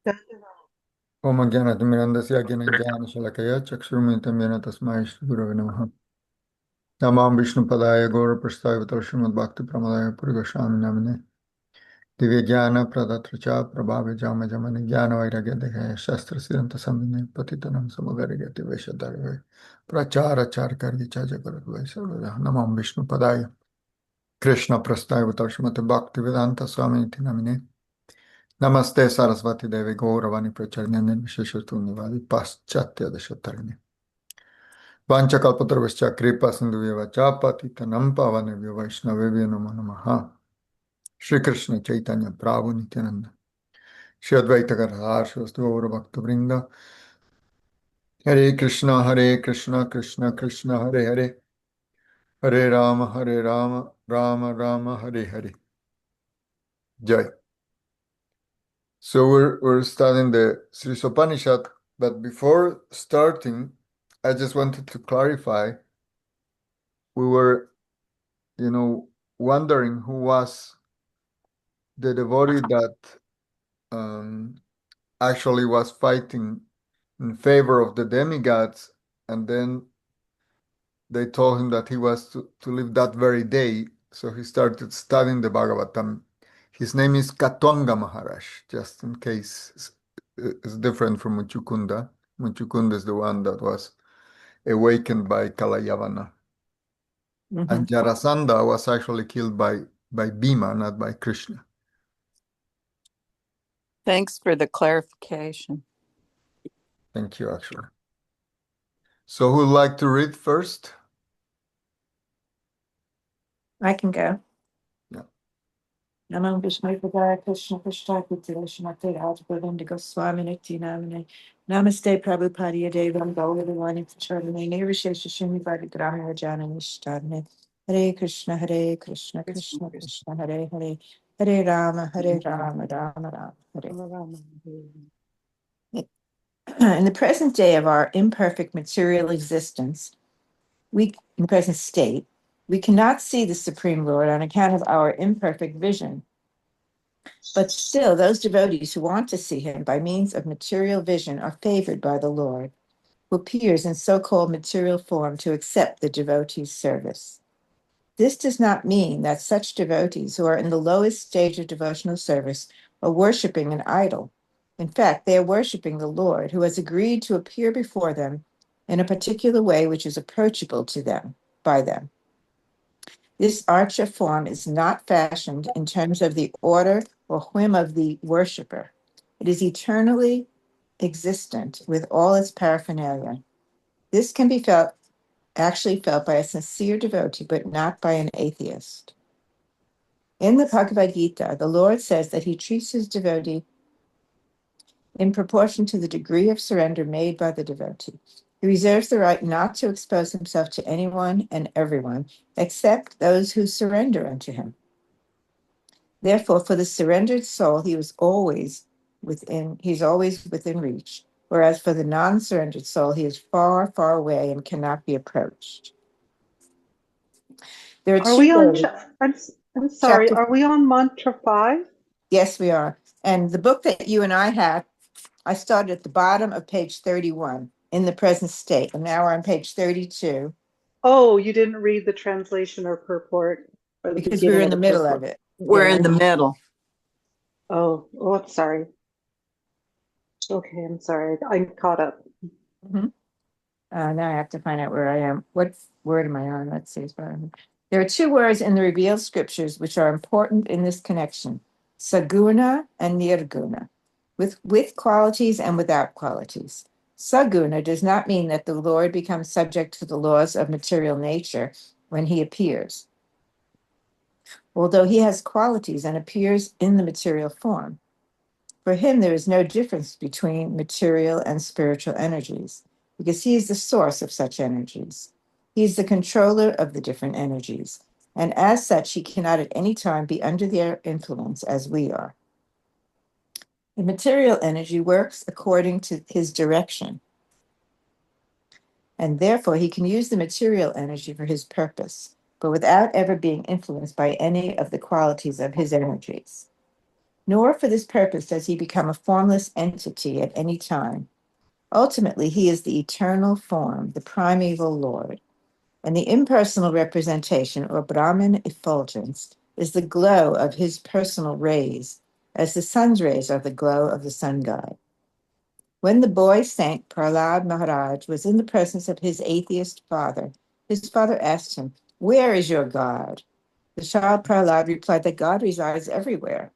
ओम अज्ञानतिमिरन्दस्य ज्ञानशलाकया चक्षुरुन्मिलितं येन तस्मै श्रीगुरवे नमः। नमां विष्णुपदाय गौरप्रस्थाय श्रीमद्भक्तिप्रमोदाय पुरिगोस्वामी नामिने दिव्यज्ञानप्रदत्र प्रभावजामजमने ज्ञानवैराग्यदेहाय शास्त्रसिद्धान्तसंविनय पतितनं समुदयति वैशद्धारवे प्रचारचारकर्य च जगद्वैष्णवः। नमां विष्णुपदाय कृष्णप्रस्थाय श्रीमद्भक्तिवेदान्त स्वामिनिति नामिने नमस्ते सरस्वती देवी गौरवाणी प्रचरण्य विशेषतुन्यवादी पाश्चात्य दशतरणे वाञ्छकल्पतरुश्च कृपा सिन्धुभ्यः च पतितनं पावनेभ्यो वैष्णवेभ्यो नमो नमः। श्री कृष्ण चैतन्य प्रभु नित्यानंद श्री अद्वैत गदाधर श्रीवासदि गौरभक्तवृंद हरे कृष्ण कृष्ण कृष्ण हरे हरे हरे राम राम राम हरे हरे जय. So we're studying the Sri Isopanisad, but before starting, I just wanted to clarify. We were, wondering who was the devotee that um, actually was fighting in favor of the demigods, and then they told him that he was to live that very day, so he started studying the Bhagavatam. His name is Katwanga Maharaj, just in case it's different from Muchukunda. Muchukunda is the one that was awakened by Kalayavana. And Jarasandha was actually killed by Bhima, not by Krishna. Thanks for the clarification. Thank you, actually. So who would like to read first? I can go. Yeah. Namo Vishnu Padaya Krishna Krishna Kutirashmate Rajgovinda Goswami Niti Namane Namaste Prabhupada Devam Gauravani Pacharane Nirvishesha Shimi Varigrama Rajana Nishtane Hare Krishna Krishna Krishna Hare Hare Hare Rama Rama Rama Hare. In the present day of our imperfect material existence, in the present state, we cannot see the Supreme Lord on account of our imperfect vision. But still, those devotees who want to see him by means of material vision are favored by the Lord, who appears in so-called material form to accept the devotee's service. This does not mean that such devotees who are in the lowest stage of devotional service are worshiping an idol. In fact, they are worshiping the Lord, who has agreed to appear before them in a particular way which is approachable to them by them. This archa form is not fashioned in terms of the order or whim of the worshiper. It is eternally existent with all its paraphernalia. This can be actually felt by a sincere devotee, but not by an atheist. In the Bhagavad Gita, the Lord says that he treats his devotee in proportion to the degree of surrender made by the devotee. He reserves the right not to expose himself to anyone and everyone, except those who surrender unto him. Therefore, for the surrendered soul, he's always within reach, whereas for the non-surrendered soul, he is far, far away and cannot be approached. There are we on? I'm sorry. Chapter, are we on mantra 5? Yes, we are. And the book that you and I had, I started at the bottom of page 31 in the present state, and now we're on page 32. Oh, you didn't read the translation or purport? Or because we were in the middle of it. We're in the middle. Oh, I'm sorry. Okay, I'm sorry. I'm caught up. Mm-hmm. Now I have to find out where I am. What word am I on? Let's see. There are two words in the revealed scriptures which are important in this connection: saguna and nirguna, with qualities and without qualities. Saguna does not mean that the Lord becomes subject to the laws of material nature when he appears, although he has qualities and appears in the material form. For him, there is no difference between material and spiritual energies, because he is the source of such energies. He is the controller of the different energies, and as such, he cannot at any time be under their influence as we are. The material energy works according to his direction, and therefore he can use the material energy for his purpose, but without ever being influenced by any of the qualities of his energies. nor for this purpose does he become a formless entity at any time. Ultimately, he is the eternal form, the primeval Lord, and the impersonal representation, or Brahman effulgence, is the glow of his personal rays, as the sun's rays are the glow of the sun god. When the boy saint Prahlad Maharaj was in the presence of his atheist father, his father asked him, "Where is your God?" The child Prahlad replied that God resides everywhere.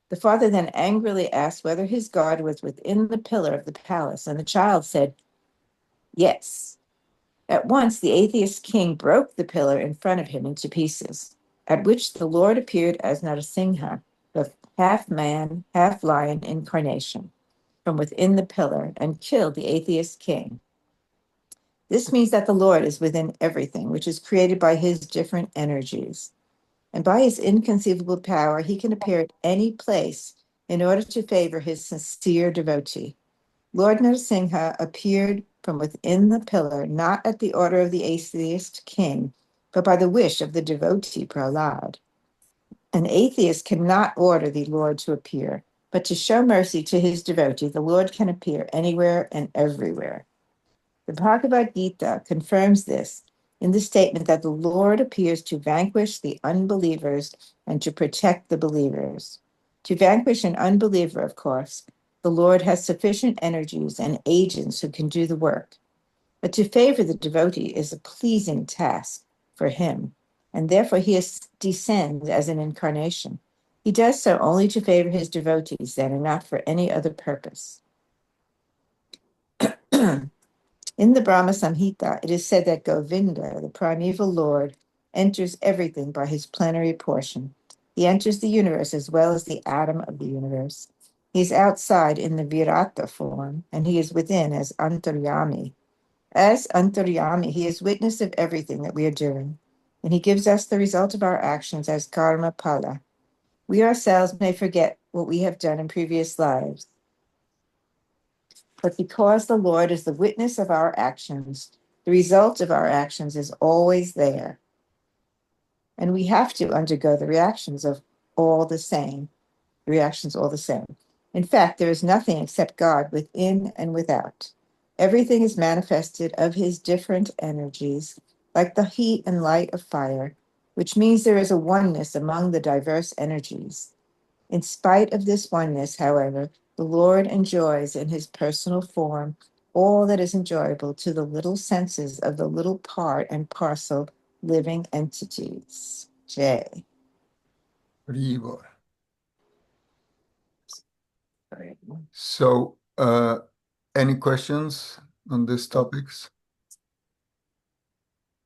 The father then angrily asked whether his God was within the pillar of the palace, and the child said, "Yes." At once, the atheist king broke the pillar in front of him into pieces, at which the Lord appeared as Narasimha, the half man, half lion incarnation, from within the pillar and killed the atheist king. This means that the Lord is within everything, which is created by his different energies. And by his inconceivable power, he can appear at any place in order to favor his sincere devotee. Lord Narasimha appeared from within the pillar, not at the order of the atheist king, but by the wish of the devotee Prahlad. An atheist cannot order the Lord to appear, but to show mercy to his devotee, the Lord can appear anywhere and everywhere. The Bhagavad Gita confirms this in the statement that the Lord appears to vanquish the unbelievers and to protect the believers. To vanquish an unbeliever, of course, the Lord has sufficient energies and agents who can do the work. But to favor the devotee is a pleasing task for him, and therefore he descends as an incarnation. He does so only to favor his devotees, then, and not for any other purpose. In the Brahma Samhita, it is said that Govinda, the primeval Lord, enters everything by his plenary portion. He enters the universe as well as the atom of the universe. He is outside in the Virata form, and he is within as Antaryami. As Antaryami, he is witness of everything that we are doing, and he gives us the result of our actions as karma pala. We ourselves may forget what we have done in previous lives, but because the Lord is the witness of our actions, the result of our actions is always there. And we have to undergo the reactions all the same. In fact, there is nothing except God within and without. Everything is manifested of his different energies, like the heat and light of fire, which means there is a oneness among the diverse energies. In spite of this oneness, however, the Lord enjoys in his personal form all that is enjoyable to the little senses of the little part and parcel living entities. J. Rivo. So, any questions on these topics?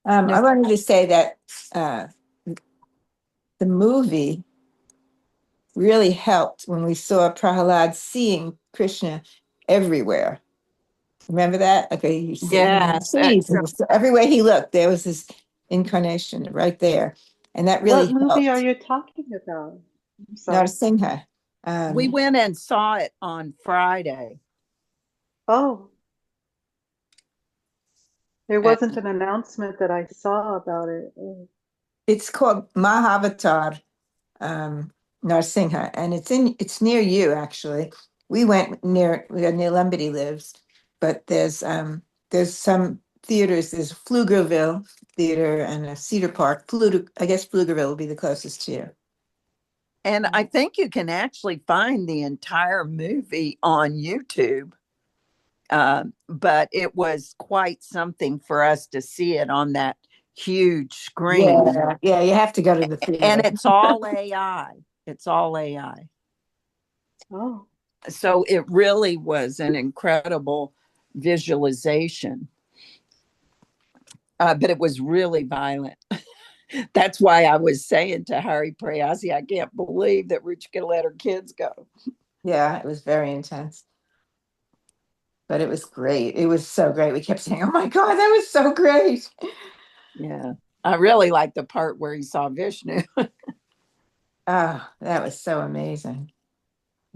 I wanted to say that the movie really helped when we saw Prahalad seeing Krishna everywhere. Remember that? Okay, you see, Yes, everywhere he looked, there was this incarnation right there, and that What really movie are helped. you talking about? I'm sorry. Narasimha. we went and saw it on Friday. Oh, there And wasn't an announcement that I saw about it. Oh. It's called Mahavatar Narasimha, and it's near you actually. We went near Lambity lives, but there's some theaters. There's Pflugerville Theater and a Cedar Park. I guess Pflugerville will be the closest to you. I think you can actually find the entire movie on YouTube. But it was quite something for us to see it on that huge screen. Yeah, you have to go to the And theater. it's all AI. It's all AI. Oh, So it really was an incredible visualization. But it was really violent. That's why I was saying to Harry Prayasi, I can't believe that Ruchika let her kids go. Yeah, it was very intense, but it was great. It was so great. We kept saying, "Oh my God, that was so great." Yeah. I really like the part where he saw Vishnu. Oh, that was so amazing.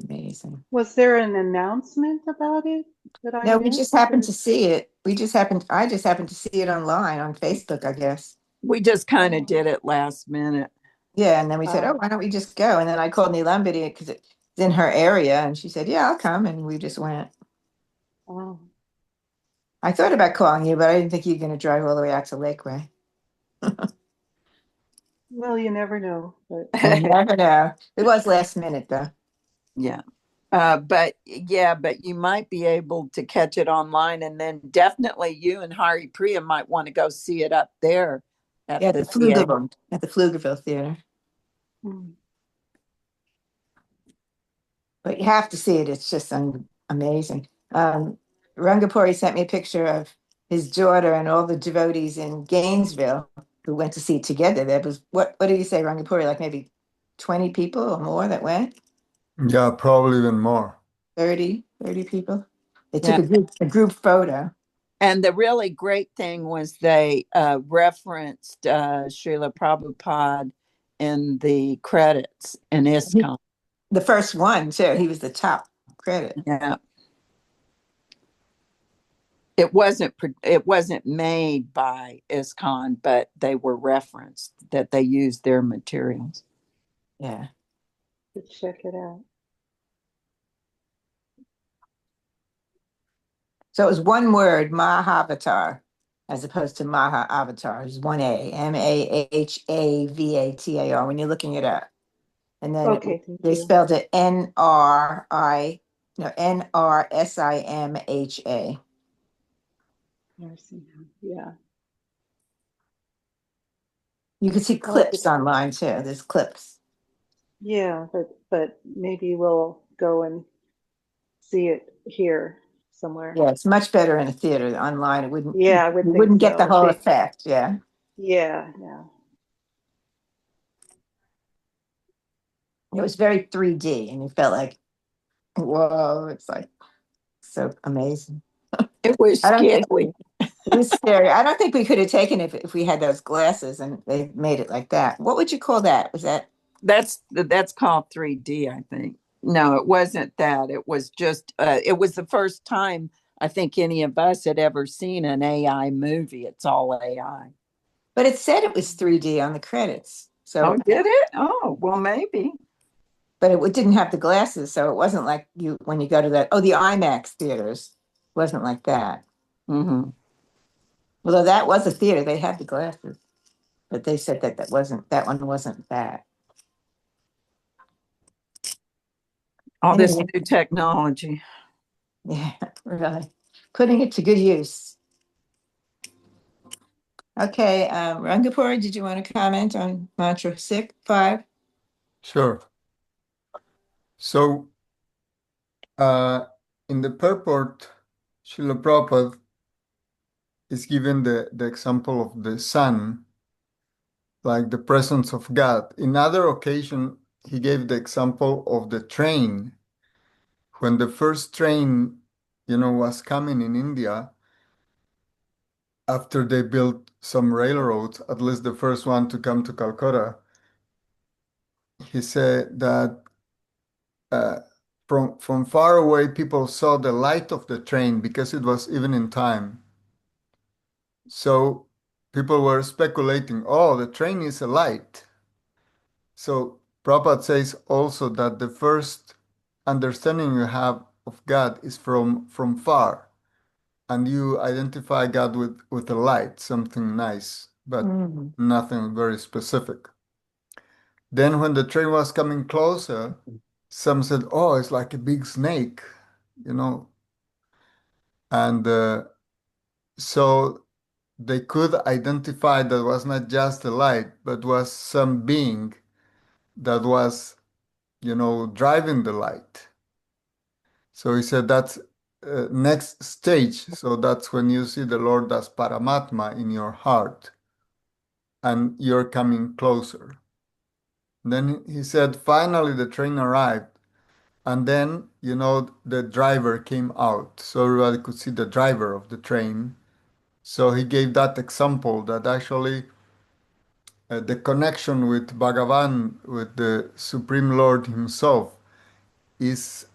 Amazing. was there an announcement about it that I No, we just missed? happened to see it. I just happened to see it online on Facebook, I guess. We just kind of Oh, did it last minute. Yeah, and then we said, "Oh, oh, why don't we just go?" And then I called Nilambidi because in her area, and she said, "Yeah, I'll come," and we just went. Oh, I thought about calling you, but I didn't think you were going to drive all the way out to Lakeway. well, you never know, but You never know. It was last minute, though. Yeah. But yeah, but you might be able to catch it online, and then definitely you and Hari Priya might want to go see it up there at Yeah, the theater. At the Pflugerville Theater. mm, But you have to see it. It's just amazing. Rangapuri sent me a picture of his daughter and all the devotees in Gainesville who went to see it together. There was what do you say, Rangapuri? Like maybe 20 people or more that went? Yeah, probably even more. 30 people. They took Yeah. a group photo. And the really great thing was they referenced Srila Prabhupada in the credits in ISKCON. The first one, too. He was the top credit. Yeah. It wasn't made by ISKCON, but they were referenced that they used their materials. Yeah. to check it out. So it was one word, Mahavatar, as opposed to Maha Avatar. It was one A, Mahavatar, when you're looking it up. And then Okay, thank they you. spelled it Nri, no, Nrsimha. Nursing home. Yeah, You can see I'll have to. clips online too. There's clips. Yeah, but maybe we'll go and see it here somewhere. Yeah, it's much better in a theater. Online, it wouldn't you Yeah, I would think wouldn't get the so. whole Big. effect. Yeah. Yeah, yeah. It was very 3D and you felt like, whoa, it's like so amazing. It was I don't think scary. it was scary. I don't think we could have taken it if we had those glasses and they made it like that. What would you call that? Was that That's called 3D, I think. No, it wasn't that. It was just it was the first time I think any of us had ever seen an AI movie. It's all AI. but it said it was 3D on the credits. Oh, So did it? Oh, well, maybe. but it didn't have the glasses, so it wasn't like you when you go to that. Oh, the IMAX theaters wasn't like that. Hmm. Although that was a theater, they had the glasses, but they said that one wasn't that. All this Anyway, new technology. yeah, really putting it to good use. Okay, Rangapur, did you want to comment on mantra 5? Sure. So, uh, in the purport, Srila Prabhupada is given the example of the sun, like the presence of God. In other occasion, he gave the example of the train. When the first train, was coming in India, after they built some railroads, at least the first one to come to Calcutta, he said that uh, from far away people saw the light of the train because it was evening time. So people were speculating, oh, the train is a light. So Prabhupada says also that the first understanding you have of God is from far, and you identify God with a light, something nice, but Mm. nothing very specific. Then when the train was coming closer, some said, "Oh, it's like a big snake," you know, and so they could identify that was not just a light, but was some being that was, driving the light. So he said that's next stage. So that's when you see the Lord as Paramatma in your heart and you're coming closer. Then he said, finally the train arrived. And then, the driver came out. So everybody could see the driver of the train. So he gave that example that actually the connection with Bhagavan, with the Supreme Lord Himself, is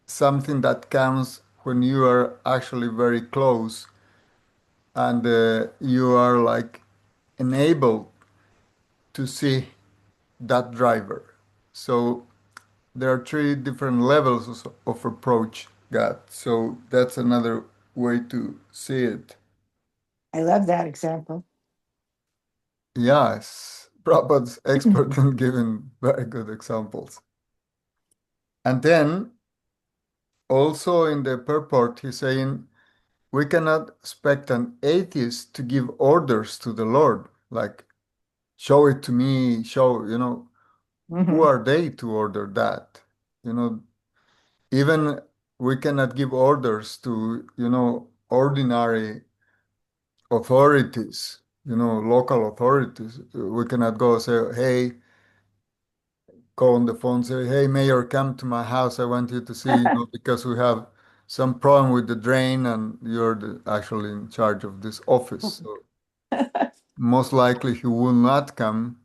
something that comes when you are actually very close and you are like enabled to see that driver. So there are three different levels of approach God. So that's another way to see it. I love that example. Yes, Prabhupada's expert in giving very good examples. And then also in the purport, he's saying we cannot expect an atheist to give orders to the Lord, like show it to me, show, who Mhm. are they to order that? You know, even we cannot give orders to, ordinary authorities, local authorities. We cannot go say, hey, call on the phone, say, hey, mayor, come to my house. I want you to see, because we have some problem with the drain and you're actually in charge of this office. So most likely he will not come,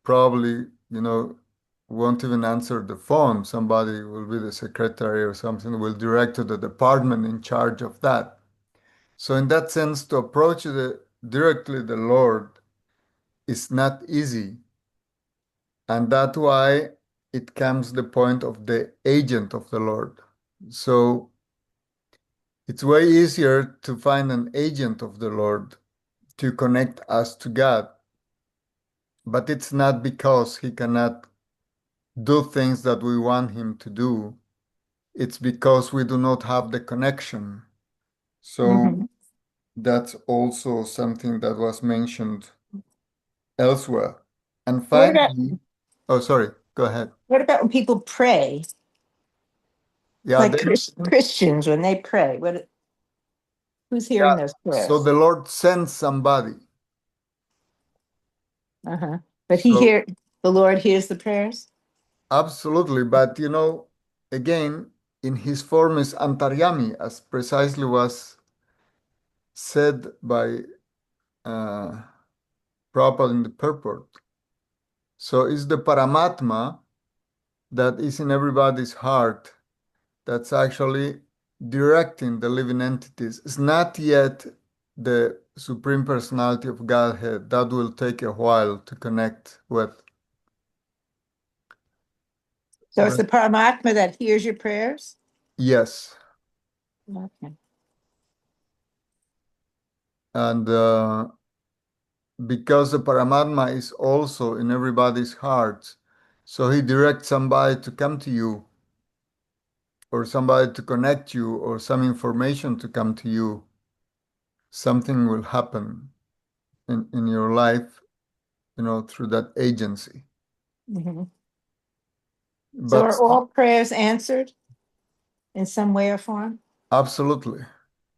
probably, won't even answer the phone. Somebody will be the secretary or something, will direct to the department in charge of that. So in that sense, to approach directly the Lord is not easy. And that's why it comes the point of the agent of the Lord. So it's way easier to find an agent of the Lord to connect us to God. But it's not because he cannot do things that we want him to do. It's because we do not have the connection. So Mhm. that's also something that was mentioned elsewhere. And What about finally, oh, sorry, go ahead. when people pray, Yeah, like then, Christians when they pray? Who's yeah, hearing those so prayers? the Lord sends somebody. Uh-huh. But So the Lord hears the prayers? absolutely, but again, in his form is antaryami, as precisely was said by uh, Prabhupada in the purport. So it's the Paramatma that is in everybody's heart that's actually directing the living entities. It's not yet the Supreme Personality of Godhead. That will take a while to connect with. So it's But the Paramatma that hears your prayers? yes, Okay. and because the Paramatma is also in everybody's heart, so he directs somebody to come to you, or somebody to connect you, or some information to come to you. Something will happen in your life, through that agency. Mhm. So But are all prayers answered in some way or form? absolutely,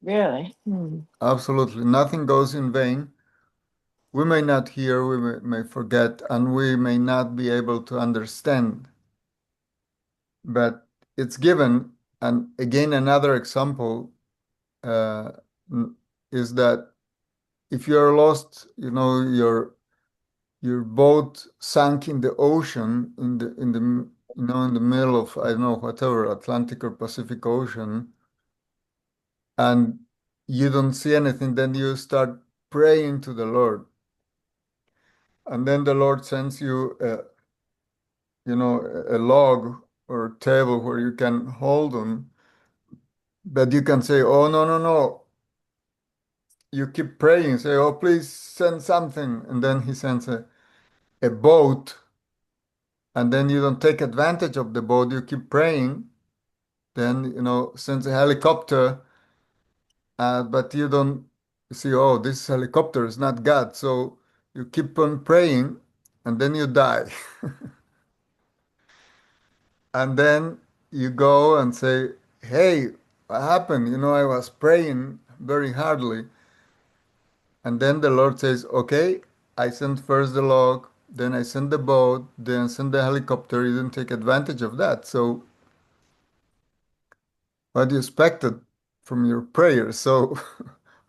Really? Hmm. absolutely, nothing goes in vain. We may not hear, we may forget, and we may not be able to understand, but it's given. And again, another example uh, is that if you're lost, your boat sank in the ocean in the middle of, I don't know, whatever, Atlantic or Pacific Ocean, and you don't see anything, then you start praying to the Lord, and then the Lord sends you a log or a table where you can hold on, but you can say, oh, no, no, no. You keep praying, say, oh, please send something. And then he sends a boat, and then you don't take advantage of the boat. You keep praying. Then, sends a helicopter, but you don't see, oh, this helicopter is not God. So you keep on praying, and then you die. And then you go and say, hey, what happened? I was praying very hardly. And then the Lord says, okay, I sent first the log, then I sent the boat, then sent the helicopter. You didn't take advantage of that. So what you expected from your prayer? So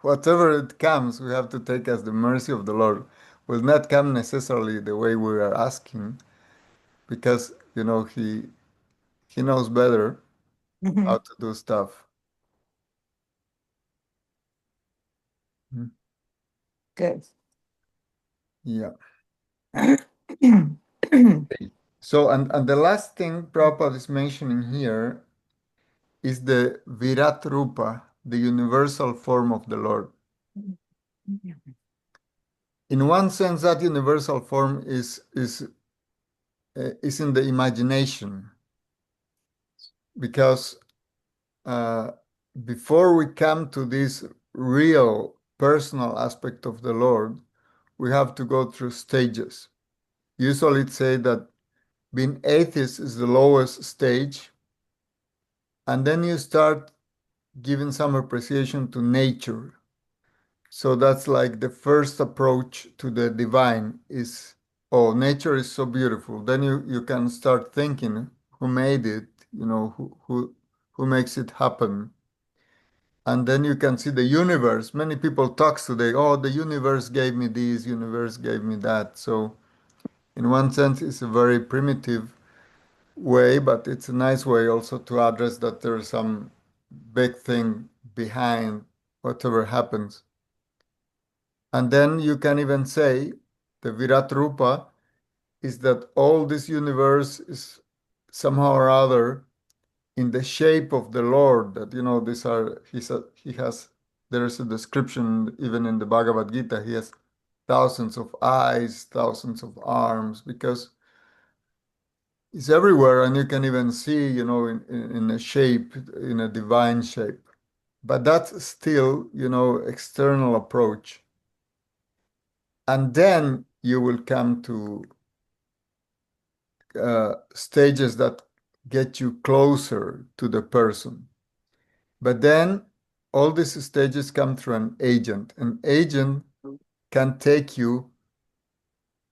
whatever it comes, we have to take as the mercy of the Lord. Will not come necessarily the way we are asking, because he knows better how Mhm. to do stuff. Mm. Good. Yeah. So, and the last thing Prabhupada is mentioning here is the Virat Rupa, the universal form of the Lord. In one sense, that universal form is in the imagination, because before we come to this real personal aspect of the Lord, we have to go through stages. Usually, it's say that being atheist is the lowest stage, and then you start giving some appreciation to nature. So that's like the first approach to the divine is, oh, nature is so beautiful. Then you can start thinking who made it, who makes it happen. And then you can see the universe. Many people talk today, oh, the universe gave me this, universe gave me that. So in one sense, it's a very primitive way, but it's a nice way also to address that there's some big thing behind whatever happens. And then you can even say the Virat Rupa is that all this universe is somehow or other in the shape of the Lord. That these are he has. There is a description even in the Bhagavad Gita. He has thousands of eyes, thousands of arms, because it's everywhere, and you can even see, in a shape, in a divine shape. But that's still, external approach. And then you will come to stages that get you closer to the person. But then all these stages come through an agent. An agent can take you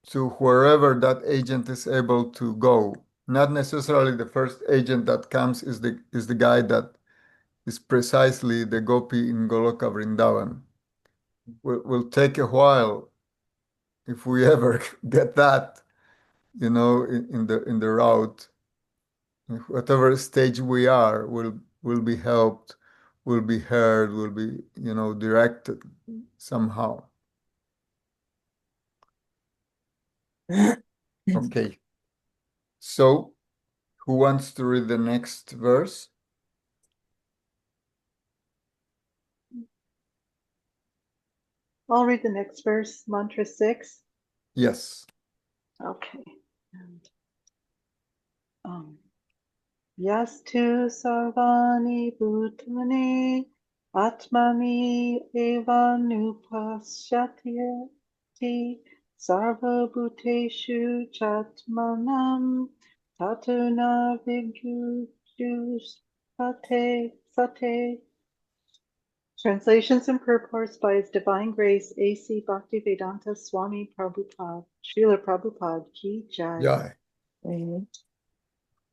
to wherever that agent is able to go. Not necessarily the first agent that comes is the guy that is precisely the gopi in Goloka Vrindavan. Will take a while if we ever get that, in the route. Whatever stage we are, will be helped, will be heard, will be, directed somehow. Okay. So, who wants to read the next verse? I'll read the next verse, mantra 6. Yes. Okay. Yastu sarvani bhutani atmani eva nupashyati sarva bhuteshu chatmanam tatuna vigyu sate. Translations and purports by His Divine Grace A.C. Bhaktivedanta Swami Prabhupada, Srila Prabhupada Ki Jai. Yeah.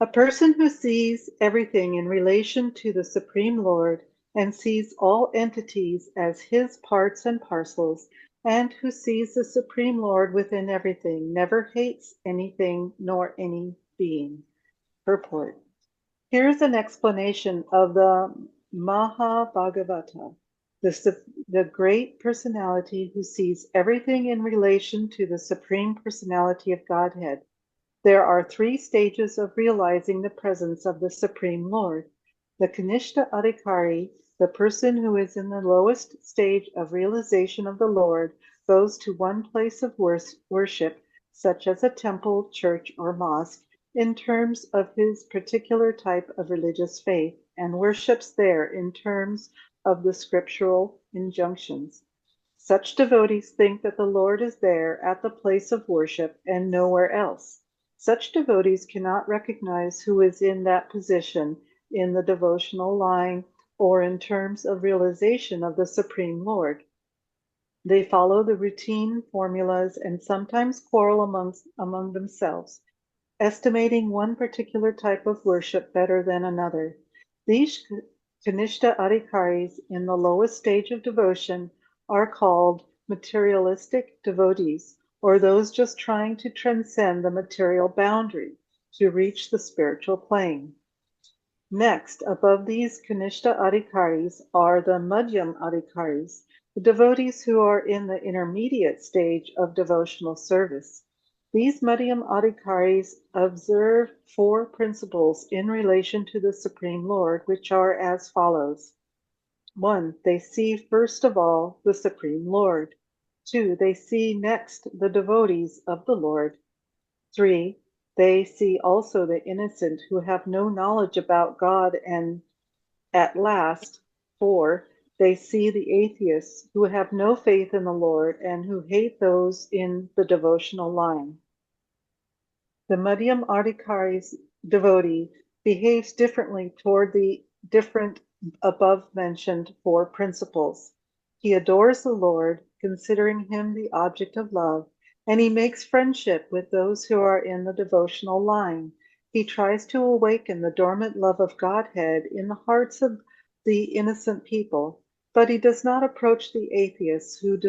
A person who sees everything in relation to the Supreme Lord and sees all entities as his parts and parcels, and who sees the Supreme Lord within everything, never hates anything nor any being. Purport. Here is an explanation of the Mahabhagavata, the great personality who sees everything in relation to the Supreme Personality of Godhead. There are 3 stages of realizing the presence of the Supreme Lord. The Kanishta Adhikari, the person who is in the lowest stage of realization of the Lord, goes to one place of worship, such as a temple, church, or mosque, in terms of his particular type of religious faith, and worships there in terms of the scriptural injunctions. Such devotees think that the Lord is there at the place of worship and nowhere else. Such devotees cannot recognize who is in that position in the devotional line or in terms of realization of the Supreme Lord. They follow the routine formulas and sometimes quarrel among themselves, estimating one particular type of worship better than another. These Kanishta Adhikaris in the lowest stage of devotion are called materialistic devotees, or those just trying to transcend the material boundary to reach the spiritual plane. Next, above these Kanishta Adhikaris are the Madhyam Adhikaris, the devotees who are in the intermediate stage of devotional service. These Madhyam Adhikaris observe four principles in relation to the Supreme Lord, which are as follows. 1. They see first of all the Supreme Lord. 2. They see next the devotees of the Lord. 3. They see also the innocent who have no knowledge about God. And at last, 4. They see the atheists who have no faith in the Lord and who hate those in the devotional line. The Madhyam Adhikari's devotee behaves differently toward the different above-mentioned four principles. He adores the Lord, considering him the object of love, and he makes friendship with those who are in the devotional line. He tries to awaken the dormant love of Godhead in the hearts of the innocent people, but he does not approach the atheists who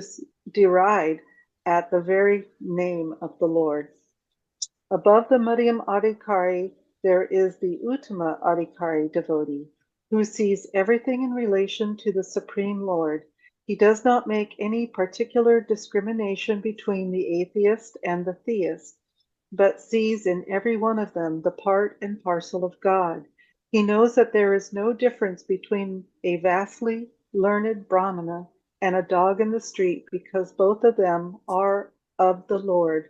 deride at the very name of the Lord. Above the Madhyam Adhikari, there is the Uttama Adhikari devotee, who sees everything in relation to the Supreme Lord. He does not make any particular discrimination between the atheist and the theist, but sees in every one of them the part and parcel of God. He knows that there is no difference between a vastly learned Brahmana and a dog in the street, because both of them are of the Lord,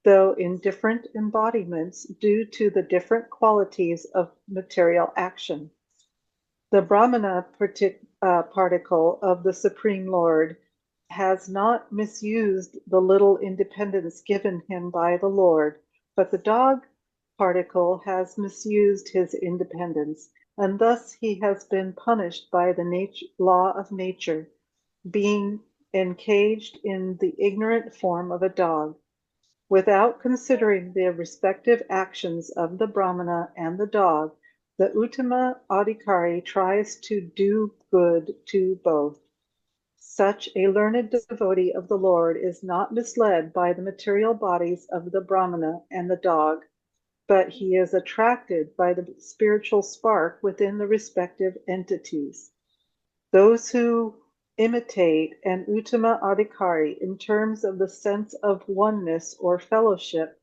though in different embodiments due to the different qualities of material action. The Brahmana particle of the Supreme Lord has not misused the little independence given him by the Lord, but the dog particle has misused his independence, and thus he has been punished by the law of nature, being encaged in the ignorant form of a dog. Without considering the respective actions of the Brahmana and the dog, the Uttama Adhikari tries to do good to both. Such a learned devotee of the Lord is not misled by the material bodies of the Brahmana and the dog, but he is attracted by the spiritual spark within the respective entities. Those who imitate an Uttama Adhikari in terms of the sense of oneness or fellowship,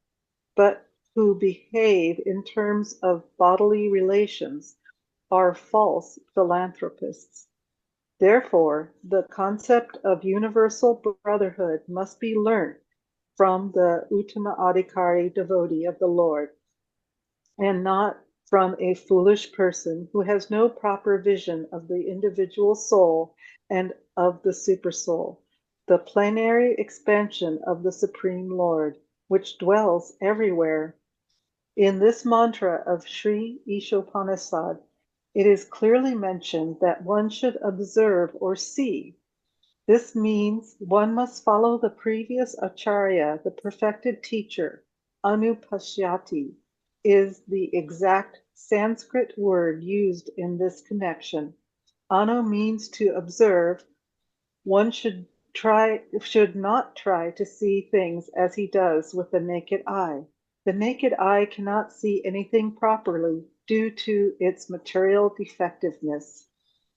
but who behave in terms of bodily relations, are false philanthropists. Therefore, the concept of universal brotherhood must be learnt from the Uttama Adhikari devotee of the Lord, and not from a foolish person who has no proper vision of the individual soul and of the supersoul, the plenary expansion of the Supreme Lord, which dwells everywhere. In this mantra of Sri Isopanisad, it is clearly mentioned that one should observe or see. This means one must follow the previous acharya, the perfected teacher. Anupashyati is the exact Sanskrit word used in this connection. Anu means to observe. One should not try to see things as he does with the naked eye. The naked eye cannot see anything properly due to its material defectiveness.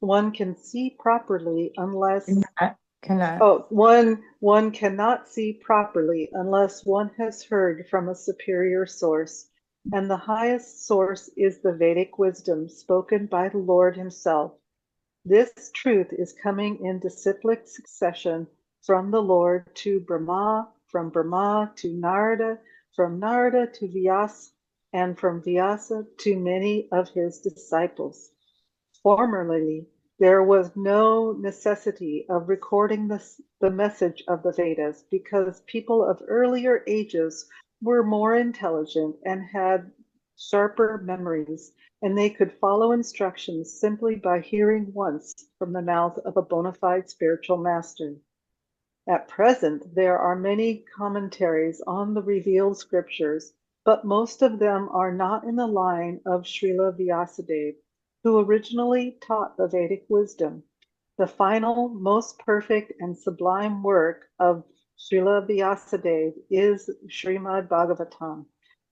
One can see properly unless Cannot. one cannot see properly unless one has heard from a superior source, and the highest source is the Vedic wisdom spoken by the Lord himself. This truth is coming in disciplic succession from the Lord to Brahma, from Brahma to Narada, from Narada to Vyasa, and from Vyasa to many of his disciples. Formerly, there was no necessity of recording the message of the Vedas, because people of earlier ages were more intelligent and had sharper memories, and they could follow instructions simply by hearing once from the mouth of a bona fide spiritual master. At present, there are many commentaries on the revealed scriptures, but most of them are not in the line of Srila Vyasadeva, who originally taught the Vedic wisdom. The final, most perfect, and sublime work of Srila Vyasadeva is Srimad Bhagavatam,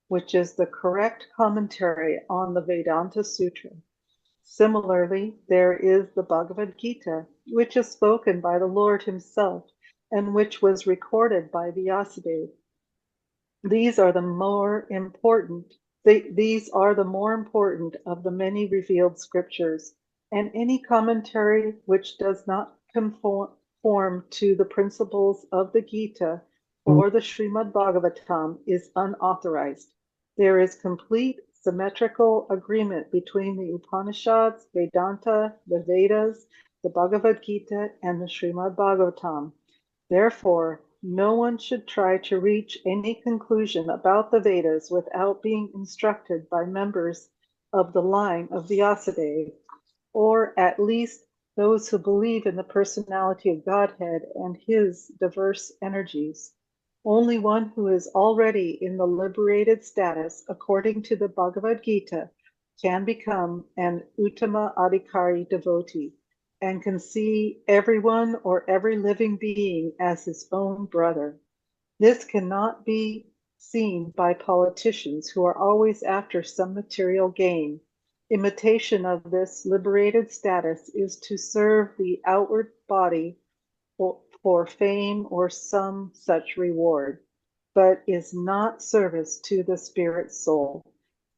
which is the correct commentary on the Vedanta Sutra. Similarly, there is the Bhagavad Gita, which is spoken by the Lord himself and which was recorded by Vyasadeva. These are the more important. These are the more important of the many revealed scriptures, and any commentary which does not conform to the principles of the Gita or the Srimad Bhagavatam is unauthorized. There is complete symmetrical agreement between the Upanishads, Vedanta, the Vedas, the Bhagavad Gita, and the Srimad Bhagavatam. Therefore, no one should try to reach any conclusion about the Vedas without being instructed by members of the line of Vyasadeva, or at least those who believe in the personality of Godhead and his diverse energies. Only one who is already in the liberated status, according to the Bhagavad Gita, can become an Uttama Adhikari devotee and can see everyone or every living being as his own brother. This cannot be seen by politicians who are always after some material gain. Imitation of this liberated status is to serve the outward body for fame or some such reward, but is not service to the spirit soul.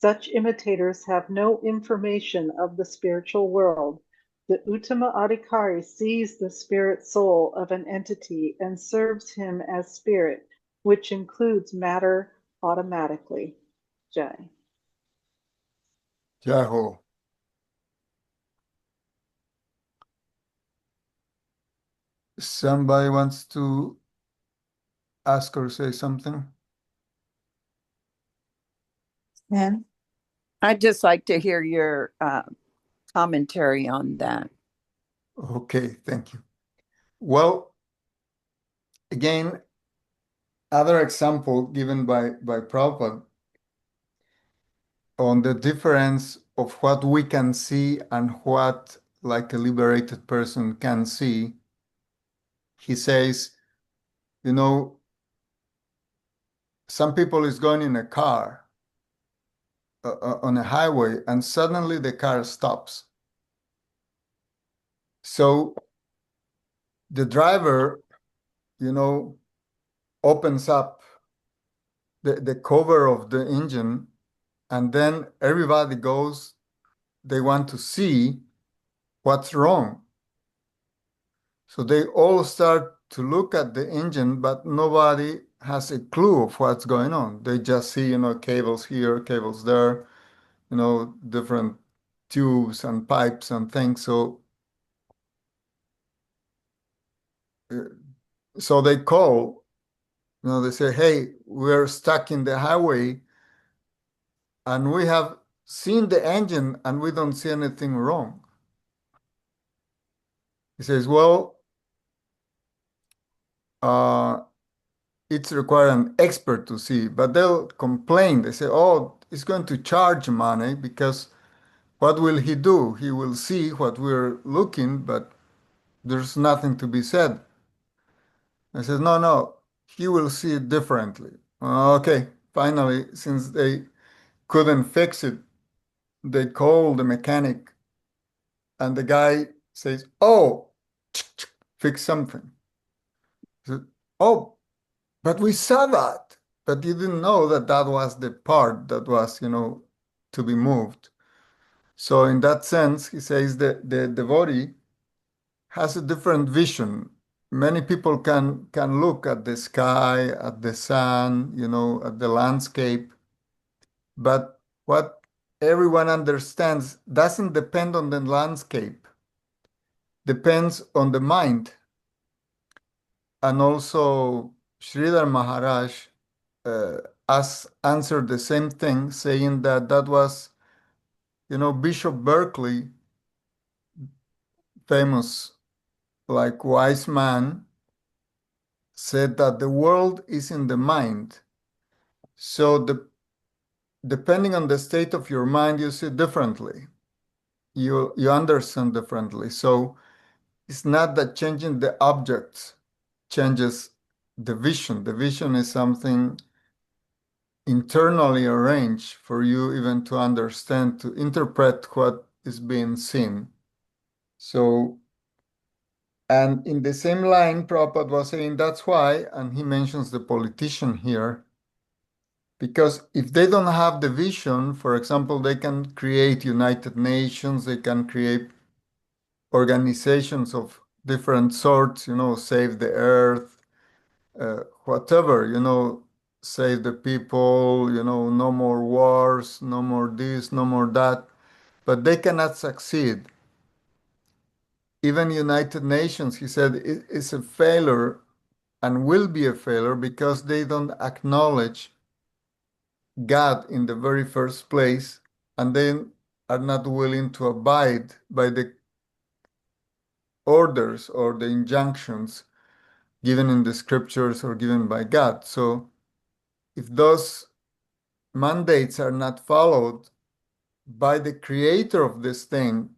Such imitators have no information of the spiritual world. The Uttama Adhikari sees the spirit soul of an entity and serves him as spirit, which includes matter automatically. Jai. Yahoo. Somebody wants to ask or say something? Then, I'd just like to hear your commentary on that. Okay, thank you. Well, again, other example given by Prabhupada on the difference of what we can see and what like a liberated person can see. He says, you know, some people is going in a car on a highway and suddenly the car stops. So the driver, you know, opens up the cover of the engine, and then everybody goes, they want to see what's wrong. So they all start to look at the engine, but nobody has a clue of what's going on. They just see, you know, cables here, cables there, you know, different tubes and pipes and things. Uh, so they call, you know, they say, hey, we're stuck in the highway and we have seen the engine and we don't see anything wrong. He says, well, uh, it's required an expert to see, but they'll complain. They say, oh, it's going to charge money because what will he do? He will see what we're looking, but there's nothing to be said. I said, no, no, he will see it differently. Okay, finally, since they couldn't fix it, they called the mechanic, and the guy says, oh, fix something. I said, oh, but we saw that. But you didn't know that that was the part that was, you know, to be moved. So in that sense, he says that the devotee has a different vision. Many people can look at the sky, at the sun, you know, at the landscape, but what everyone understands doesn't depend on the landscape, depends on the mind. And also, Sridhar Maharaj uh, answered the same thing, saying that that was, you know, Bishop Berkeley, famous like wise man, said that the world is in the mind. So depending on the state of your mind, you see differently. You understand differently. So it's not that changing the objects changes the vision. The vision is something internally arranged for you even to understand, to interpret what is being seen. So, and in the same line, Prabhupada was saying that's why, and he mentions the politician here, Because if they don't have the vision, for example, they can create United Nations, they can create organizations of different sorts, save the earth, whatever, save the people, no more wars, no more this, no more that, but they cannot succeed. Even United Nations, he said, is a failure and will be a failure because they don't acknowledge God in the very first place, and then are not willing to abide by the orders or the injunctions given in the scriptures or given by God. So if those mandates are not followed by the creator of this thing,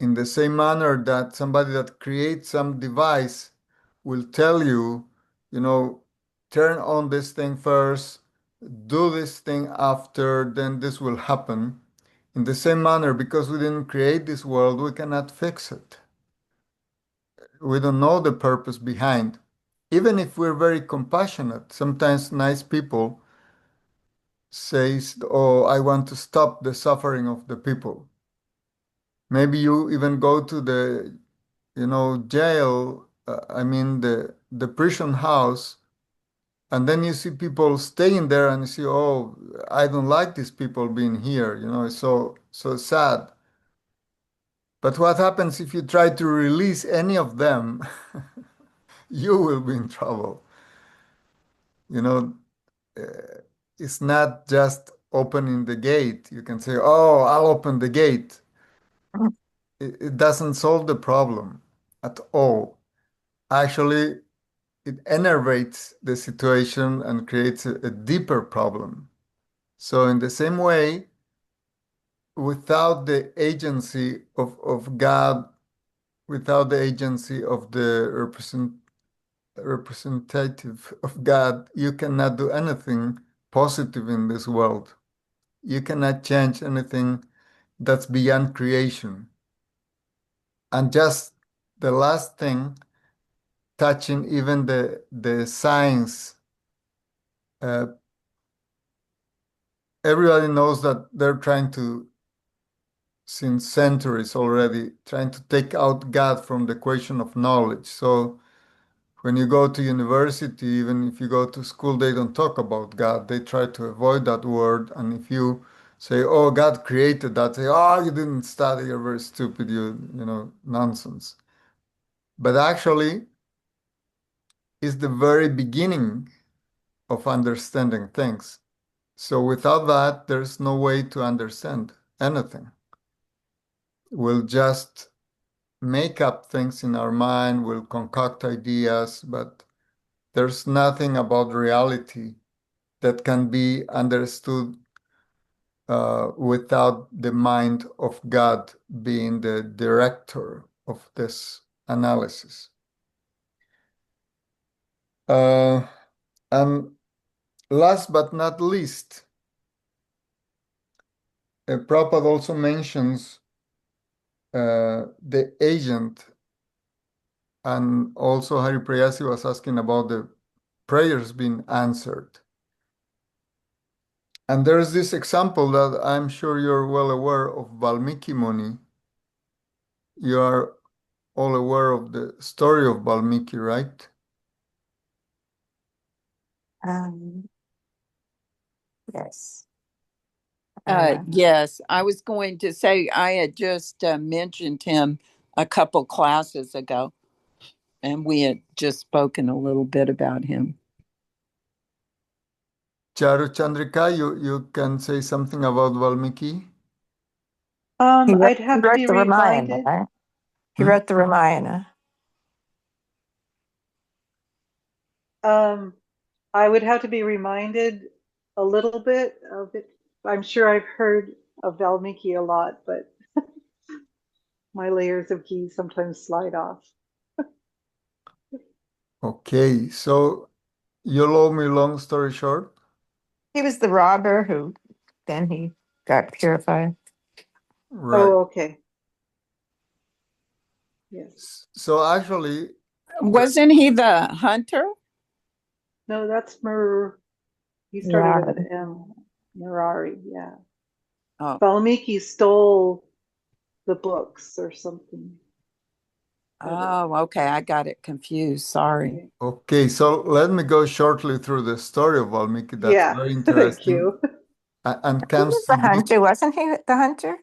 in the same manner that somebody that creates some device will tell you, turn on this thing first, do this thing after, then this will happen. In the same manner, because we didn't create this world, we cannot fix it. We don't know the purpose behind. Even if we're very compassionate, sometimes nice people says, "Oh, I want to stop the suffering of the people." Maybe you even go to the, jail, I mean the prison house, and then you see people staying there and you see, "Oh, I don't like these people being here." It's so sad. But what happens if you try to release any of them? You will be in trouble. You know, it's not just opening the gate. You can say, "Oh, I'll open the gate." It doesn't solve the problem at all. Actually, it enervates the situation and creates a deeper problem. So, in the same way, without the agency of God, without the agency of the representative of God, you cannot do anything positive in this world. You cannot change anything that's beyond creation. And just the last thing, touching even the science, uh, everybody knows that they're trying to, since centuries already, trying to take out God from the equation of knowledge. So when you go to university, even if you go to school, they don't talk about God. They try to avoid that word. And if you say, "Oh, God created that," say, "Oh, you didn't study, you're very stupid, nonsense." But actually, it's the very beginning of understanding things. So without that, there's no way to understand anything. We'll just make up things in our mind, we'll concoct ideas, but there's nothing about reality that can be understood without the mind of God being the director of this analysis. And last but not least, Prabhupada also mentions the agent, and also Hari Prayasi was asking about the prayers being answered. And there's this example that I'm sure you're well aware of, Valmiki Muni. You are all aware of the story of Valmiki, right? Um, yes. Yes, I was going to say I had just mentioned him a couple classes ago, and we had just spoken a little bit about him. Charu Chandrika, you can say something about Valmiki? I'd He have to wrote be the Ramayana, reminded. right? He Hmm? wrote the Ramayana. Um, I would have to be reminded a little bit of it. I'm sure I've heard of Valmiki a lot, but my layers of ghee sometimes slide off. Okay, so you'll owe me long story short. He was the robber who then he got purified. Right. Oh, okay. Yes. So actually, Wasn't he the hunter? No, that's Mer. He started with Yeah. an M. Murari, yeah. Oh, Valmiki stole the books or something. But oh, okay. I got it confused. Sorry. okay. Okay, so let me go shortly through the story of Valmiki. That's Yeah, very thank interesting you. and He comes was to the me. hunter, wasn't he? The hunter?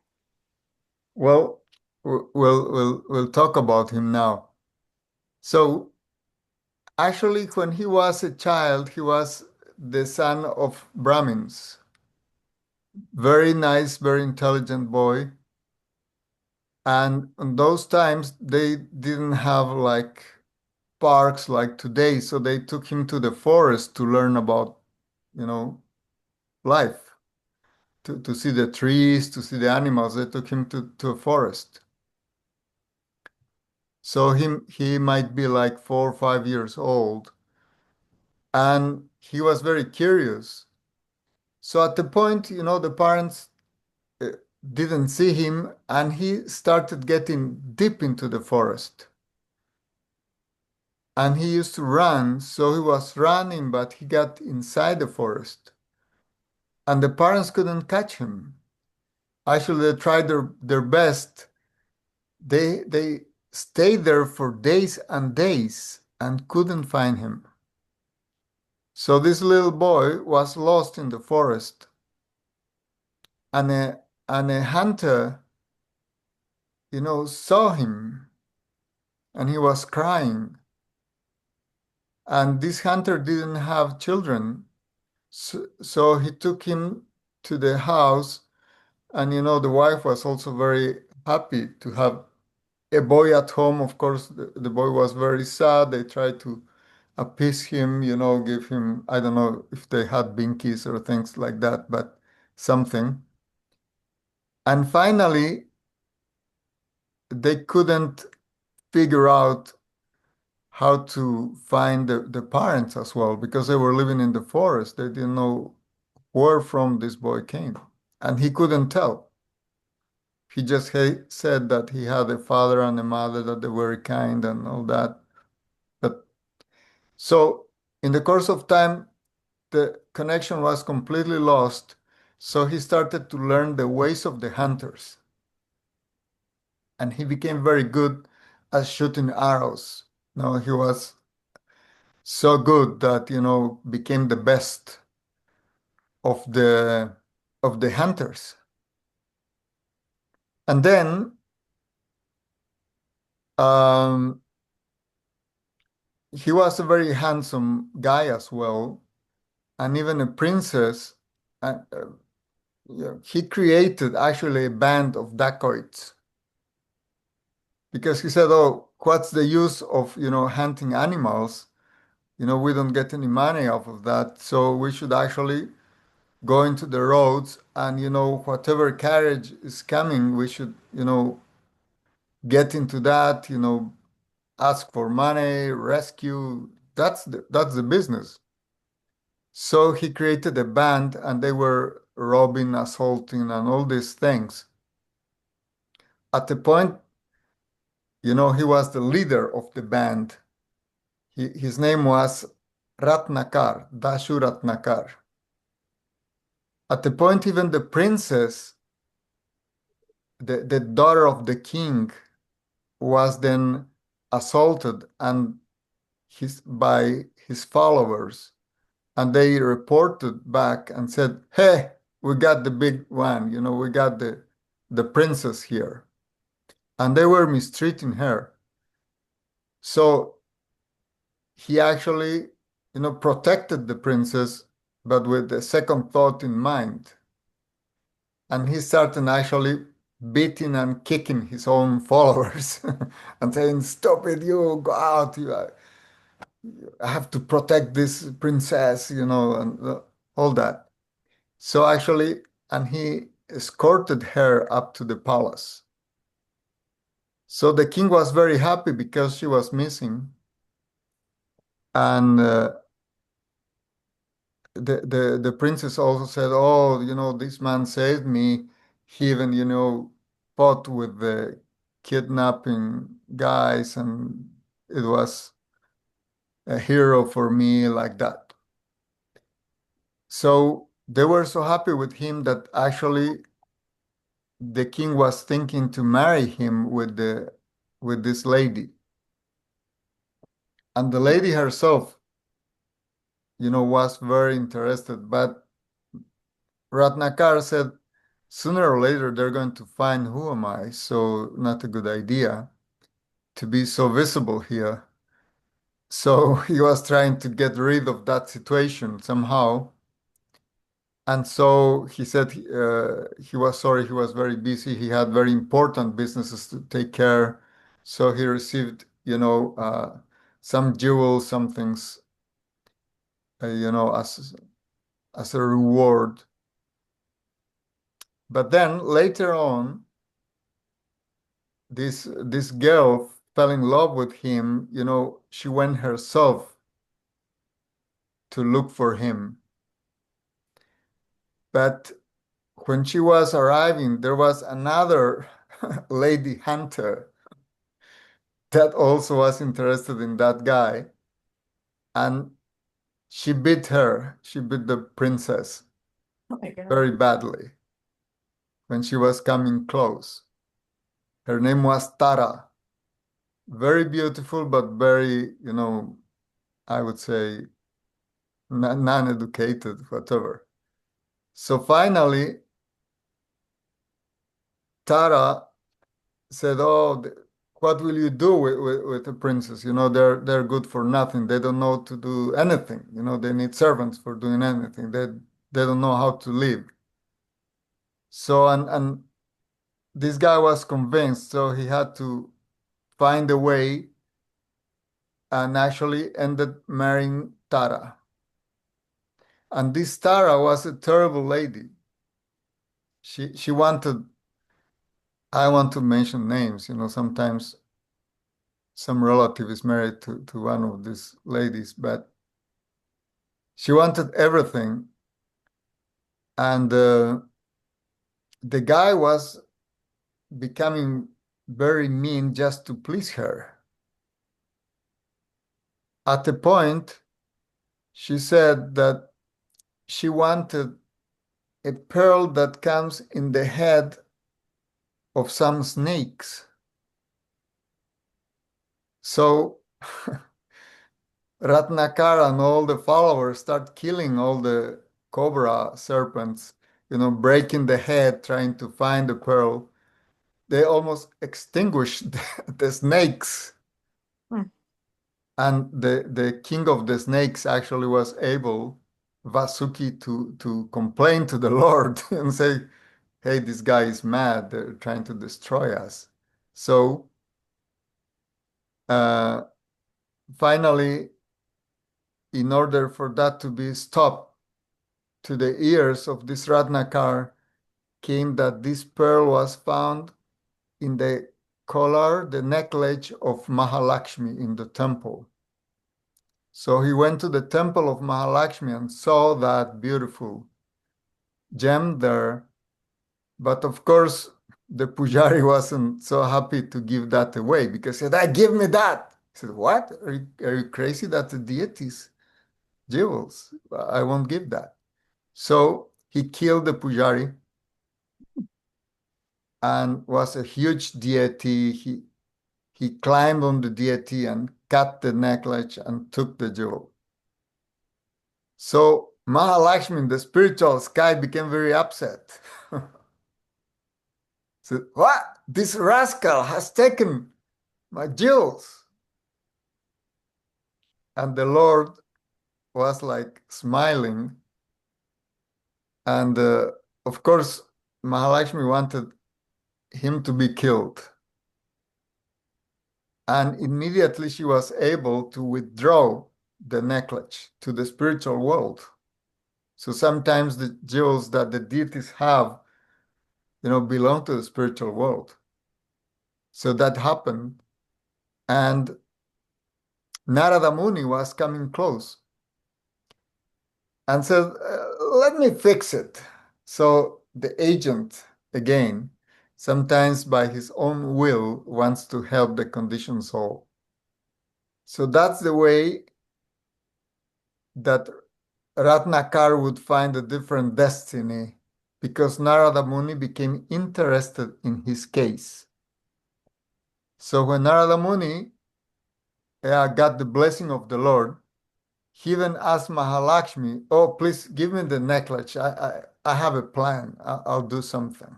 Well, we'll talk about him now. So actually, when he was a child, he was the son of Brahmins. Very nice, very intelligent boy. And in those times, they didn't have like parks like today, so they took him to the forest to learn about, you know, life, to see the trees, to see the animals. They took him to a forest. So he might be like 4 or 5 years old, and he was very curious. So at the point, the parents uh, didn't see him, and he started getting deep into the forest. And he used to run, so he was running, but he got inside the forest, and the parents couldn't catch him. Actually, they tried their best. They stayed there for days and days and couldn't find him. So this little boy was lost in the forest, and a hunter, saw him, and he was crying. And this hunter didn't have children, so he took him to the house, and the wife was also very happy to have a boy at home. Of course, the boy was very sad. They tried to appease him, give him, I don't know if they had binkies or things like that, but something. And finally, they couldn't figure out how to find the parents as well because they were living in the forest. They didn't know where from this boy came, and he couldn't tell. He just said that he had a father and a mother, that they were kind and all that. But so in the course of time, the connection was completely lost. So he started to learn the ways of the hunters, and he became very good at shooting arrows. He was so good that, became the best of the hunters. And then um, he was a very handsome guy as well, and even a princess. And yeah, he created actually a band of dacoits because he said, "Oh, what's the use of hunting animals? We don't get any money off of that, so we should actually go into the roads, and whatever carriage is coming, we should get into that, ask for money, rescue. That's the business." So he created a band, and they were robbing, assaulting, and all these things. At the point, he was the leader of the band. His name was Ratnakar, Dashu Ratnakar. At the point, even the princess, the daughter of the king, was then assaulted and by his followers, and they reported back and said, "Hey, we got the big one, we got the princess here," and they were mistreating her. So he actually, protected the princess, but with the second thought in mind. And he started actually beating and kicking his own followers and saying, "Stop it, you go out. I have to protect this princess, and all that." So actually, and he escorted her up to the palace. So the king was very happy because she was missing. And the princess also said, "Oh, this man saved me. He even, fought with the kidnapping guys, and it was a hero for me," like that. So they were so happy with him that actually the king was thinking to marry him with this lady. And the lady herself, was very interested. But Ratnakar said, sooner or later they're going to find who am I, so not a good idea to be so visible here. So he was trying to get rid of that situation somehow. And so he said he was sorry, he was very busy. He had very important businesses to take care. So he received, some jewels, some things, as a reward. But then later on, this girl fell in love with him. She went herself to look for him. But when she was arriving, there was another lady hunter that also was interested in that guy. And she beat her. She beat the princess Oh my God. very badly when she was coming close. Her name was Tara. Very beautiful, but very, I would say non-educated, whatever. So finally, Tara said, "Oh, what will you do with the princess? They're good for nothing. They don't know to do anything. They need servants for doing anything. They don't know how to live." So and this guy was convinced, so he had to find a way and actually ended marrying Tara. And this Tara was a terrible lady. She wanted, I want to mention names, sometimes some relative is married to one of these ladies, but she wanted everything. And the guy was becoming very mean just to please her. At a point, she said that she wanted a pearl that comes in the head of some snakes. So Ratnakara and all the followers start killing all the cobra serpents, breaking the head, trying to find the pearl. They almost extinguished the snakes. Hmm. And the king of the snakes actually was able, Vasuki, to complain to the Lord and say, hey, this guy is mad. They're trying to destroy us. So uh, finally, in order for that to be stopped, to the ears of this Ratnakar came that this pearl was found in the collar, the necklace of Mahalakshmi in the temple. So he went to the temple of Mahalakshmi and saw that beautiful gem there. But of course, the pujari wasn't so happy to give that away because he said, give me that. He said, what? Are you crazy? That's the deity's jewels. I won't give that. So he killed the pujari and was a huge deity. He climbed on the deity and cut the necklace and took the jewel. So Mahalakshmi in the spiritual sky became very upset. Said, what? This rascal has taken my jewels. And the Lord was like smiling. And of course, Mahalakshmi wanted him to be killed. And immediately she was able to withdraw the necklace to the spiritual world. So sometimes the jewels that the deities have, belong to the spiritual world. So that happened. And Narada Muni was coming close and said, let me fix it. So the agent, again, sometimes by his own will, wants to help the conditioned soul. So that's the way that Ratnakar would find a different destiny because Narada Muni became interested in his case. So when Narada Muni got the blessing of the Lord, he even asked Mahalakshmi, "Oh, please give me the necklace. I have a plan. I'll do something."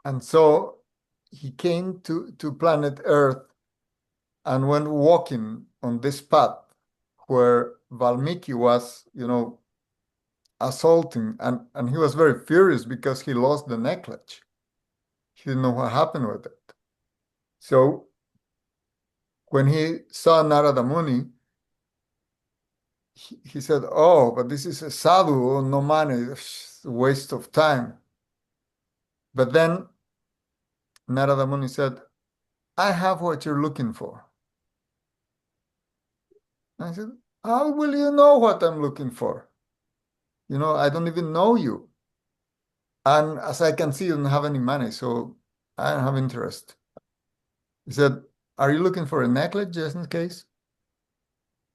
And so he came to planet Earth and went walking on this path where Valmiki was, assaulting, and he was very furious because he lost the necklace. He didn't know what happened with it. So when he saw Narada Muni, he said, "Oh, but this is a sadhu, oh, no money, it's a waste of time." But then Narada Muni said, "I have what you're looking for." And I said, "How will you know what I'm looking for? I don't even know you. And as I can see, you don't have any money, so I don't have interest." He said, "Are you looking for a necklace just in case?"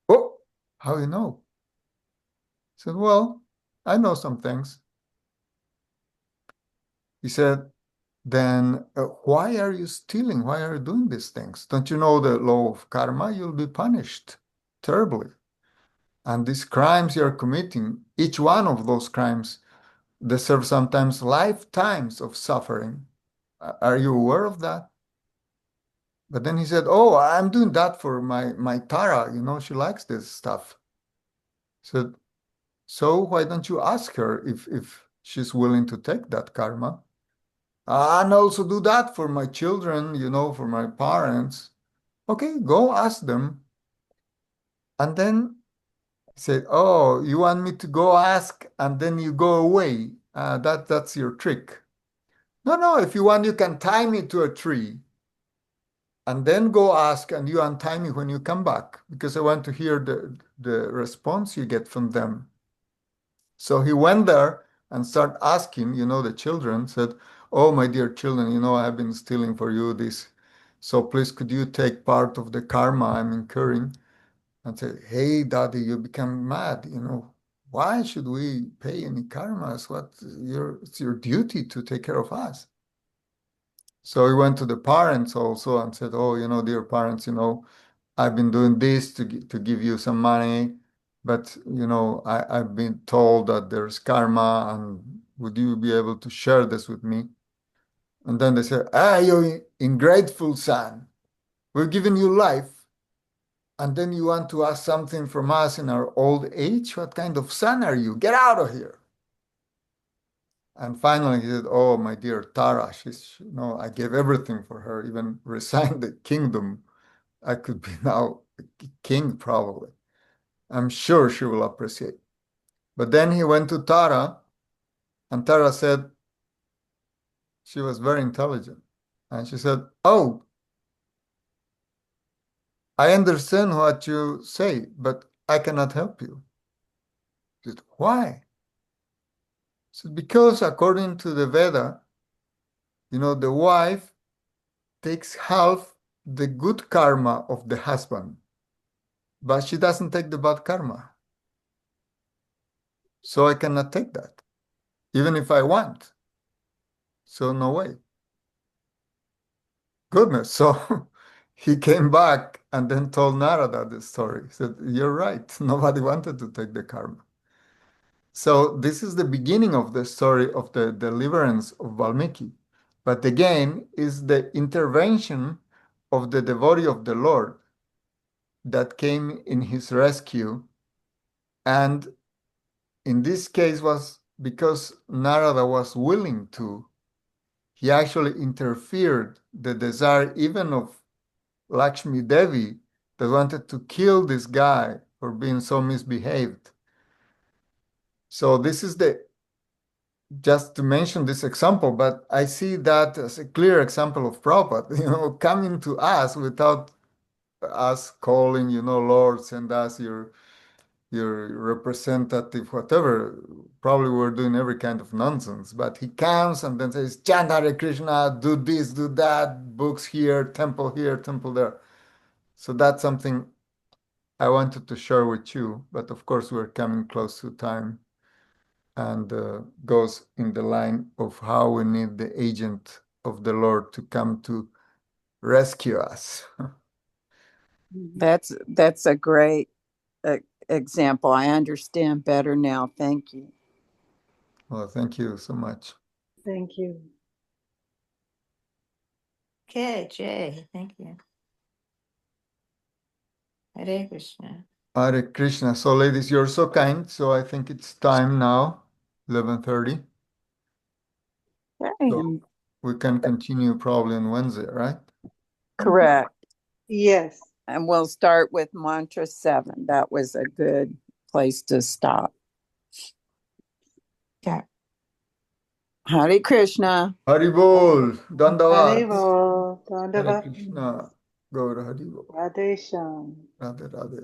"Oh, how do you know?" I said, "Well, I know some things." He said, "Then why are you stealing? Why are you doing these things? Don't you know the law of karma? You'll be punished terribly. And these crimes you're committing, each one of those crimes deserves sometimes lifetimes of suffering. Are you aware of that?" But then he said, "Oh, I'm doing that for my Tara. She likes this stuff." So, so why don't you ask her if she's willing to take that karma? "And also do that for my children, for my parents." "Okay, go ask them." And then he said, "Oh, you want me to go ask and then you go away? That's your trick." "No, no, if you want, you can tie me to a tree and then go ask and you untie me when you come back because I want to hear the response you get from them." So he went there and started asking, the children said, "Oh, my dear children, I have been stealing for you this. So please, could you take part of the karma I'm incurring?" And say, "Hey, daddy, you become mad. Why should we pay any karmas? It's your duty to take care of us." So he went to the parents also and said, "Oh, dear parents, I've been doing this to give you some money, but I've been told that there's karma, and would you be able to share this with me?" And then they said, "Ah, you ungrateful son, we're giving you life, and then you want to ask something from us in our old age? What kind of son are you? Get out of here." And finally he said, "Oh, my dear Tara, I gave everything for her, even resigned the kingdom. I could be now king probably. I'm sure she will appreciate." But then he went to Tara, and Tara said she was very intelligent. And she said, "Oh, I understand what you say, but I cannot help you." She said, "Why?" She said, "Because according to the Veda, the wife takes half the good karma of the husband, but she doesn't take the bad karma. So I cannot take that, even if I want. So no way." Goodness. So he came back and then told Narada the story. He said, "You're right. Nobody wanted to take the karma." So this is the beginning of the story of the deliverance of Valmiki. But again, is the intervention of the devotee of the Lord that came in his rescue. And in this case was because Narada was willing to. He actually interfered the desire even of Lakshmi Devi that wanted to kill this guy for being so misbehaved. So this is just to mention this example, but I see that as a clear example of Prabhupada, coming to us without us calling, "Lord, send us your representative," whatever. Probably we're doing every kind of nonsense, but he comes and then says, "Chant Hare Krishna, do this, do that, books here, temple there." So that's something I wanted to share with you, but of course we're coming close to time, and goes in the line of how we need the agent of the Lord to come to rescue us. That's a great example. I understand better now. Thank you. Well, thank you so much. Thank you. Okay, Jay, thank you. Hare Krishna. Hare Krishna. So, ladies, you're so kind. So I think it's time now, 11:30. Okay, So we can continue probably on Wednesday, right? correct. Yes. And we'll start with mantra 7. That was a good place to stop. Okay. Hare Krishna. Haribol, Dandavat. Haribo, Hare Dandavat, Krishna. Gaur Haribol. Radesham. Radhe Radhe.